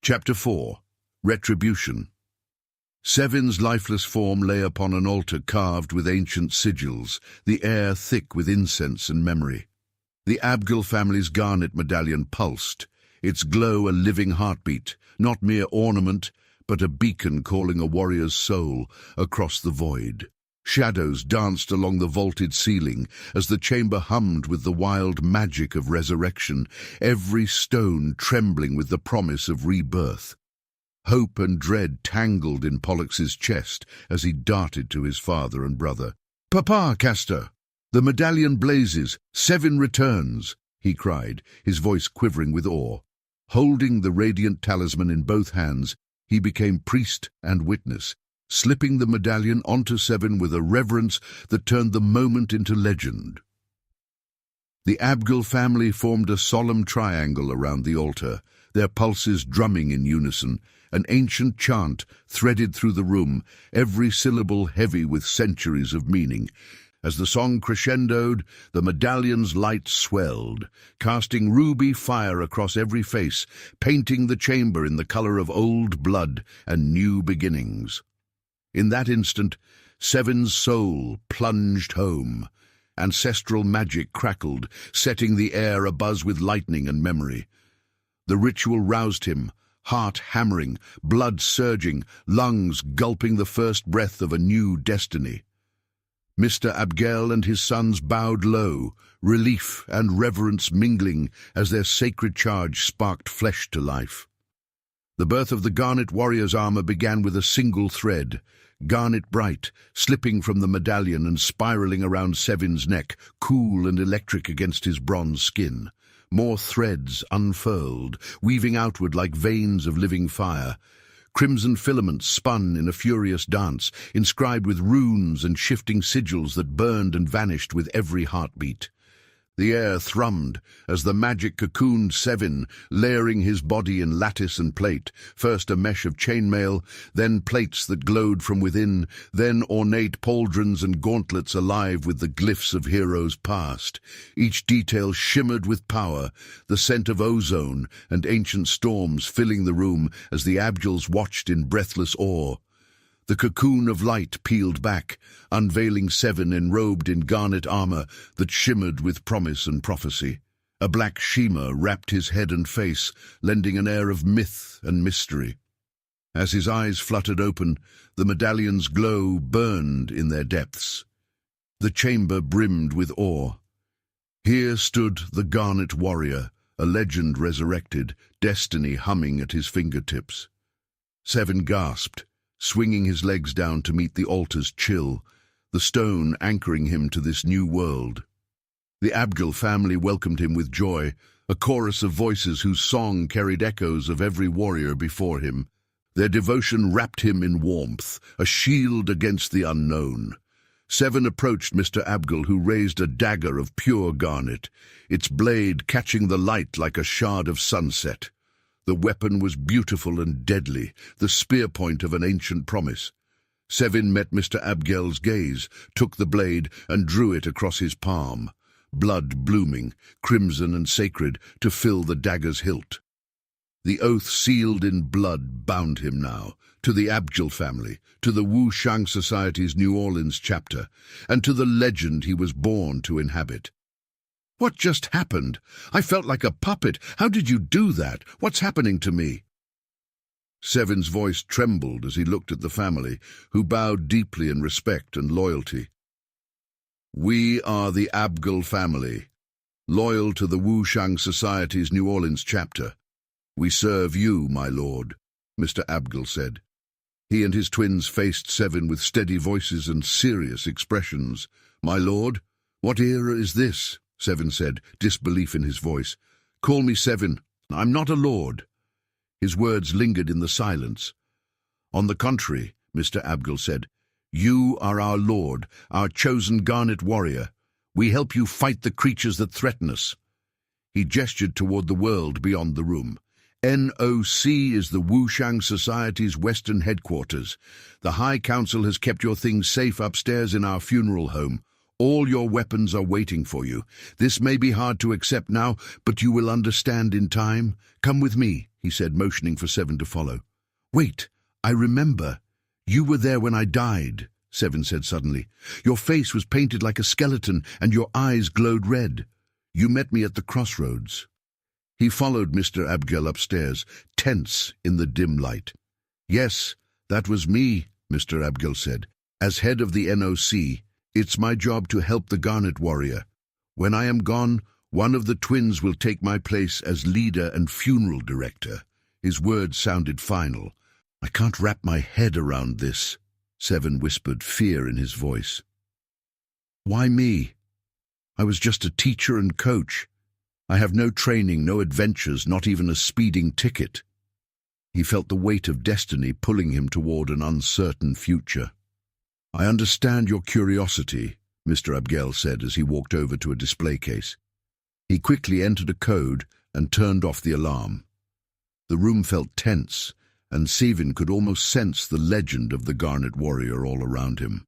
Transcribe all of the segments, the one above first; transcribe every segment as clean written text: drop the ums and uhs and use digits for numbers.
Chapter 4. Retribution. Sevyn's lifeless form lay upon an altar carved with ancient sigils, the air thick with incense and memory. The Abgel family's garnet medallion pulsed, its glow a living heartbeat, not mere ornament, but a beacon calling a warrior's soul across the void. Shadows danced along the vaulted ceiling as the chamber hummed with the wild magic of resurrection, every stone trembling with the promise of rebirth. Hope and dread tangled in Pollux's chest as he darted to his father and brother. "Papa, Castor! The medallion blazes! Sevyn returns!" he cried, his voice quivering with awe. Holding the radiant talisman in both hands, he became priest and witness, slipping the medallion onto Sevyn with a reverence that turned the moment into legend. The Abgel family formed a solemn triangle around the altar, their pulses drumming in unison, an ancient chant threaded through the room, every syllable heavy with centuries of meaning. As the song crescendoed, the medallion's light swelled, casting ruby fire across every face, painting the chamber in the color of old blood and new beginnings. In that instant, Sevyn's soul plunged home. Ancestral magic crackled, setting the air abuzz with lightning and memory. The ritual roused him, heart hammering, blood surging, lungs gulping the first breath of a new destiny. Mr. Abgel and his sons bowed low, relief and reverence mingling as their sacred charge sparked flesh to life. The birth of the Garnet Warrior's armor began with a single thread, garnet bright, slipping from the medallion and spiraling around Sevyn's neck, cool and electric against his bronze skin. More threads unfurled, weaving outward like veins of living fire. Crimson filaments spun in a furious dance, inscribed with runes and shifting sigils that burned and vanished with every heartbeat. The air thrummed as the magic cocooned Sevyn, layering his body in lattice and plate, first a mesh of chainmail, then plates that glowed from within, then ornate pauldrons and gauntlets alive with the glyphs of heroes past. Each detail shimmered with power, the scent of ozone and ancient storms filling the room as the Abgels watched in breathless awe. The cocoon of light peeled back, unveiling Sevyn enrobed in garnet armor that shimmered with promise and prophecy. A black shimmer wrapped his head and face, lending an air of myth and mystery. As his eyes fluttered open, the medallion's glow burned in their depths. The chamber brimmed with awe. Here stood the Garnet Warrior, a legend resurrected, destiny humming at his fingertips. Sevyn gasped, swinging his legs down to meet the altar's chill, the stone anchoring him to this new world. The Abgel family welcomed him with joy, a chorus of voices whose song carried echoes of every warrior before him. Their devotion wrapped him in warmth, a shield against the unknown. Sevyn approached Mr. Abgel, who raised a dagger of pure garnet, its blade catching the light like a shard of sunset. The weapon was beautiful and deadly, the spear point of an ancient promise. Sevyn met Mr. Abgel's gaze, took the blade, and drew it across his palm, blood blooming, crimson and sacred, to fill the dagger's hilt. The oath sealed in blood bound him now, to the Abgel family, to the Wu Shang Society's New Orleans chapter, and to the legend he was born to inhabit. "What just happened? I felt like a puppet. How did you do that? What's happening to me?" Sevyn's voice trembled as he looked at the family, who bowed deeply in respect and loyalty. "We are the Abgel family, loyal to the Wu Shang Society's New Orleans chapter. We serve you, my lord," Mr. Abgel said. He and his twins faced Sevyn with steady voices and serious expressions. "My lord, what era is this?" Sevyn said, disbelief in his voice. "Call me Sevyn. I'm not a lord." His words lingered in the silence. "On the contrary," Mr. Abgel said, "you are our lord, our chosen Garnet Warrior. We help you fight the creatures that threaten us." He gestured toward the world beyond the room. "NOC is the Wu Shang Society's Western headquarters. The High Council has kept your things safe upstairs in our funeral home. All your weapons are waiting for you. This may be hard to accept now, but you will understand in time. Come with me, he said, motioning for Sevyn to follow. Wait, I remember. You were there when I died, Sevyn said suddenly. Your face was painted like a skeleton, and your eyes glowed red. You met me at the crossroads. He followed Mr. Abgel upstairs, tense in the dim light. Yes, that was me, Mr. Abgel said. As head of the NOC, it's my job to help the Garnet Warrior. When I am gone, one of the twins will take my place as leader and funeral director. His words sounded final. I can't wrap my head around this, Sevyn whispered, fear in his voice. Why me? I was just a teacher and coach. I have no training, no adventures, not even a speeding ticket. He felt the weight of destiny pulling him toward an uncertain future. I understand your curiosity, Mr. Abgel said as he walked over to a display case. He quickly entered a code and turned off the alarm. The room felt tense, and Sevyn could almost sense the legend of the Garnet Warrior all around him.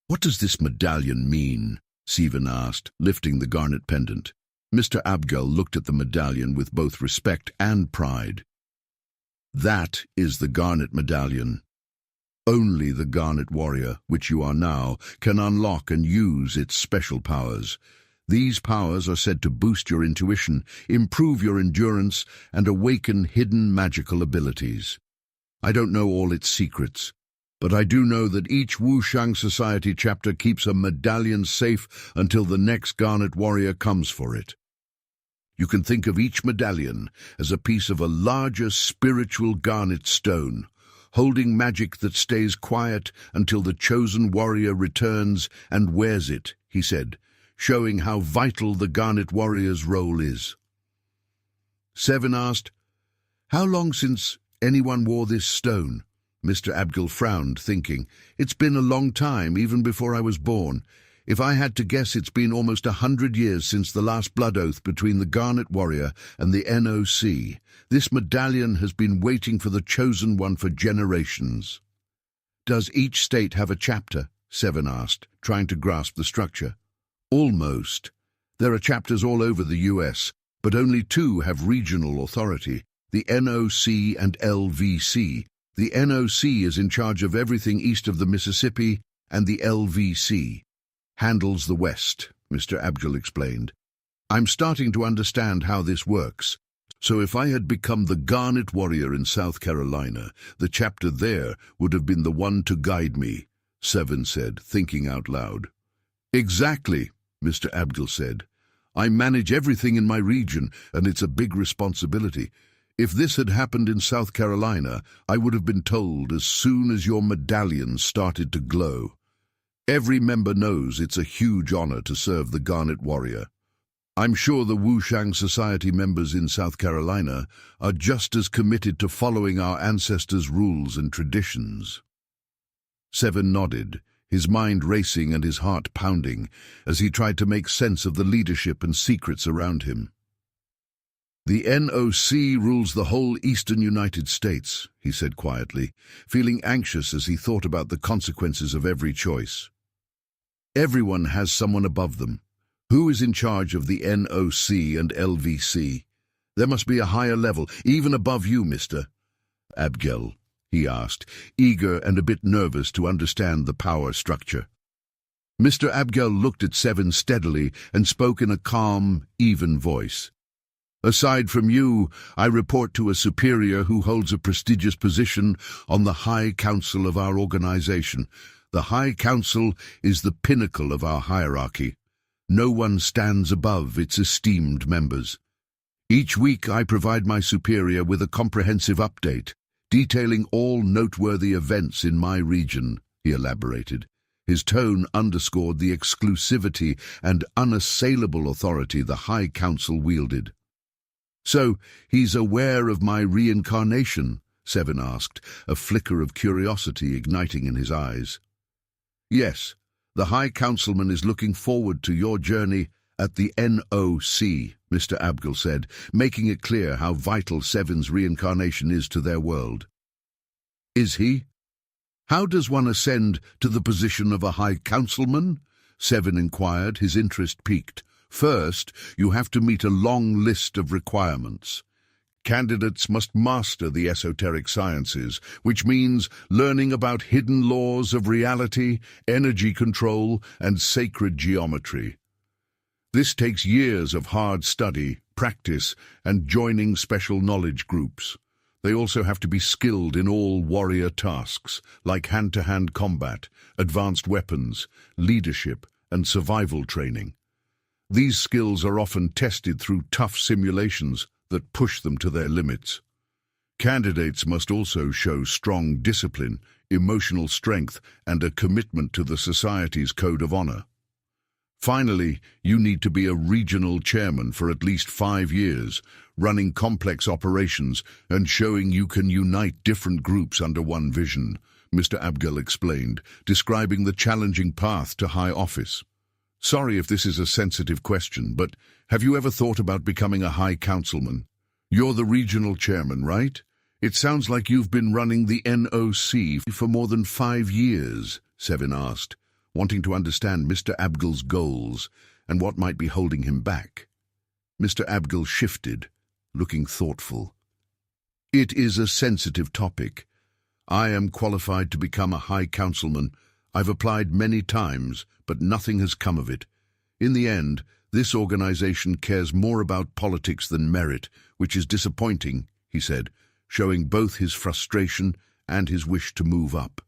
What does this medallion mean? Sevyn asked, lifting the garnet pendant. Mr. Abgel looked at the medallion with both respect and pride. That is the Garnet Medallion. Only the Garnet Warrior, which you are now, can unlock and use its special powers. These powers are said to boost your intuition, improve your endurance, and awaken hidden magical abilities. I don't know all its secrets, but I do know that each Wu Shang Society chapter keeps a medallion safe until the next Garnet Warrior comes for it. You can think of each medallion as a piece of a larger spiritual garnet stone, holding magic that stays quiet until the chosen warrior returns and wears it, he said, showing how vital the Garnet Warrior's role is. Sevyn asked, How long since anyone wore this stone? Mr. Abgel frowned, thinking, It's been a long time, even before I was born. If I had to guess, it's been almost 100 years since the last blood oath between the Garnet Warrior and the NOC. This medallion has been waiting for the chosen one for generations. Does each state have a chapter? Sevyn asked, trying to grasp the structure. Almost. There are chapters all over the US, but only 2 have regional authority, the NOC and LVC. The NOC is in charge of everything east of the Mississippi, and the LVC handles the West, Mr. Abgel explained. I'm starting to understand how this works. So if I had become the Garnet Warrior in South Carolina, the chapter there would have been the one to guide me, Sevyn said, thinking out loud. Exactly, Mr. Abgel said. I manage everything in my region, and it's a big responsibility. If this had happened in South Carolina, I would have been told as soon as your medallion started to glow. Every member knows it's a huge honor to serve the Garnet Warrior. I'm sure the Wu Shang Society members in South Carolina are just as committed to following our ancestors' rules and traditions. Sevyn nodded, his mind racing and his heart pounding, as he tried to make sense of the leadership and secrets around him. The NOC rules the whole eastern United States, he said quietly, feeling anxious as he thought about the consequences of every choice. Everyone has someone above them. Who is in charge of the NOC and LVC? There must be a higher level, even above you, Mr. Abgel, he asked, eager and a bit nervous to understand the power structure. Mr. Abgel looked at Sevyn steadily and spoke in a calm, even voice. Aside from you, I report to a superior who holds a prestigious position on the High Council of our organization. The High Council is the pinnacle of our hierarchy. No one stands above its esteemed members. Each week I provide my superior with a comprehensive update, detailing all noteworthy events in my region, he elaborated. His tone underscored the exclusivity and unassailable authority the High Council wielded. So, he's aware of my reincarnation? Sevyn asked, a flicker of curiosity igniting in his eyes. Yes, the High Councilman is looking forward to your journey at the NOC, Mr. Abgel said, making it clear how vital Sevyn's reincarnation is to their world. Is he? How does one ascend to the position of a High Councilman? Sevyn inquired, his interest piqued. First, you have to meet a long list of requirements. Candidates must master the esoteric sciences, which means learning about hidden laws of reality, energy control, and sacred geometry. This takes years of hard study, practice, and joining special knowledge groups. They also have to be skilled in all warrior tasks, like hand-to-hand combat, advanced weapons, leadership, and survival training. These skills are often tested through tough simulations that push them to their limits. Candidates must also show strong discipline, emotional strength, and a commitment to the society's code of honor. Finally, you need to be a regional chairman for at least 5 years, running complex operations and showing you can unite different groups under one vision, Mr. Abgel explained, describing the challenging path to high office. Sorry if this is a sensitive question, but have you ever thought about becoming a high councilman? You're the regional chairman, right? It sounds like you've been running the NOC for more than 5 years, Sevyn asked, wanting to understand Mr. Abgel's goals and what might be holding him back. Mr. Abgel shifted, looking thoughtful. It is a sensitive topic. I am qualified to become a high councilman. I've applied many times, but nothing has come of it. In the end, this organization cares more about politics than merit, which is disappointing, he said, showing both his frustration and his wish to move up.